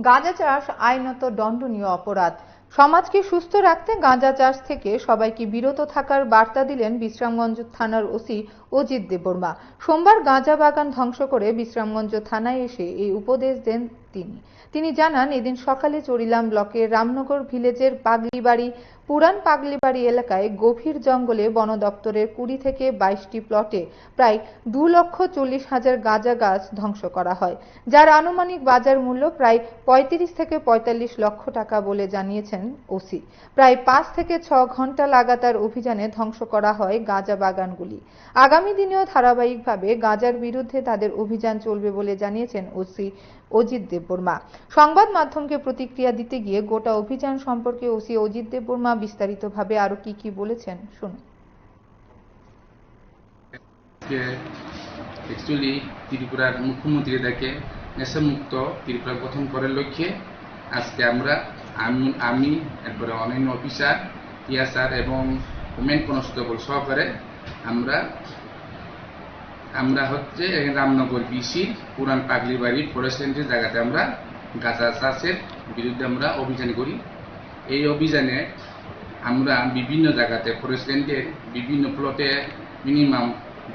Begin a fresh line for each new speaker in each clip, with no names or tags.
গাঁজা চাষ আইনত দণ্ডনীয় অপরাধ। সমাজকে সুস্থ রাখতে গাঁজা চাষ থেকে সবাইকে বিরত থাকার বার্তা দিলেন বিশ্রামগঞ্জ থানার ওসি অজিত দেববর্মা। সোমবার গাঁজা বাগান ধ্বংস করে বিশ্রামগঞ্জ থানায় এসে এই উপদেশ দেন তিনি জানান, এদিন সকালে চরিলাম ব্লকের রামনগর ভিলেজের পুরান পাগলিবাড়ি এলাকায় গভীর জঙ্গলে বন দপ্তরের 20 থেকে 22টি প্লটে প্রায় 2,40,000 গাঁজা গাছ ধ্বংস করা হয়, যার আনুমানিক বাজার মূল্য প্রায় 35 থেকে 45 লক্ষ টাকা বলে জানিয়েছেন ওসি। প্রায় 5 থেকে 6 ঘন্টা লাগাতার অভিযানে ধ্বংস করা হয় গাঁজা বাগানগুলি। আগামী দিনেও ধারাবাহিকভাবে গাঁজার বিরুদ্ধে তাদের অভিযান চলবে বলে জানিয়েছেন ওসি অজিত দেববর্মা। সংবাদ মাধ্যমকে প্রতিক্রিয়া দিতে গিয়ে গোটা অভিযান সম্পর্কে ওসি অজিত দেববর্মা বিস্তারিতভাবে আরো কি বলেছেন শুনুন।
অ্যাকচুয়ালি ত্রিপুরার মুখ্যমন্ত্রী দেখে নেশামুক্ত ত্রিপুরা গঠন করার লক্ষ্যে আজকে আমি এরপরে অন্যান্য অফিসার টিএসআর এবং ওমেন কনস্টেবল সহকারে আমরা হচ্ছে রামনগর বিসির পুরান পাগলিবাড়ি ফরেস্ট রেঞ্জের জায়গাতে আমরা গাঁজা চাষের বিরুদ্ধে আমরা অভিযান করি। এই অভিযানে আমরা বিভিন্ন জায়গাতে ফরেস্ট রেঞ্জের বিভিন্ন প্লটে মিনিমাম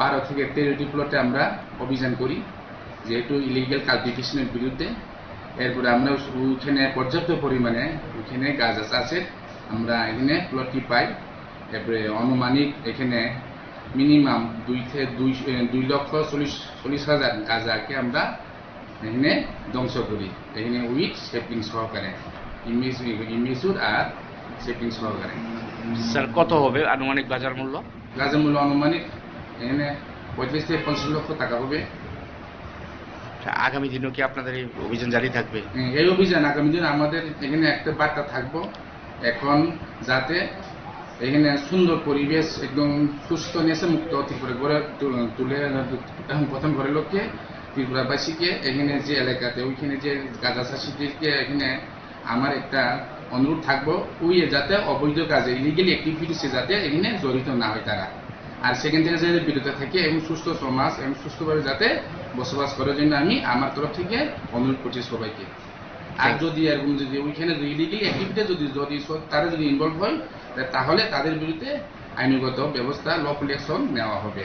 12 থেকে 13টি প্লটে আমরা অভিযান করি, যেহেতু ইলিগাল কাল্টিভেশনের বিরুদ্ধে। এরপরে আমরা ওইখানে পর্যাপ্ত পরিমাণে ওইখানে গাঁজা চাষের আমরা এখানে প্লটটি পাই। এরপরে আনুমানিক এখানে মিনিমাম 2,40,000 গাঁজাকে আমরা এখানে ধ্বংস করি, এখানে উইথ সেফটিং সহকারে, ইমেজুর আর সেফটিং সহকারে।
স্যার, কত হবে আনুমানিক বাজার মূল্য?
গাঁজার মূল্য আনুমানিক এখানে 35 থেকে 50 লক্ষ টাকা হবে।
আগামী দিনেও কি আপনাদের এই অভিযান জারি থাকবে?
এই অভিযান আগামী দিন আমাদের এখানে একটা বার্তা থাকবো, এখন যাতে এখানে সুন্দর পরিবেশ একদম সুস্থ নেশামুক্ত ত্রিপুরা গড়ে তুলে এখন প্রথম ঘরের লক্ষ্যে ত্রিপুরাবাসীকে এখানে যে এলাকাতে ওইখানে যে গাঁজা চাষিদেরকে এখানে আমার একটা অনুরোধ থাকবো, ওই যাতে অবৈধ কাজে ইলিগাল অ্যাক্টিভিটিসে যাতে এখানে জড়িত না হয় তারা, আর সেখান থেকে যাতে বিরত থাকে এবং সুস্থ সমাজ এবং সুস্থভাবে যাতে বসবাস করার জন্য আমি আমার তরফ থেকে অনুরোধ করছি সবাইকে। আর যদি এরকম যদি ওইখানে ইলিগাল অ্যাক্টিভিটি যদি তারা যদি ইনভলভ হয়, তাহলে তাদের বিরুদ্ধে আইনগত ব্যবস্থা লফুল অ্যাকশন নেওয়া হবে।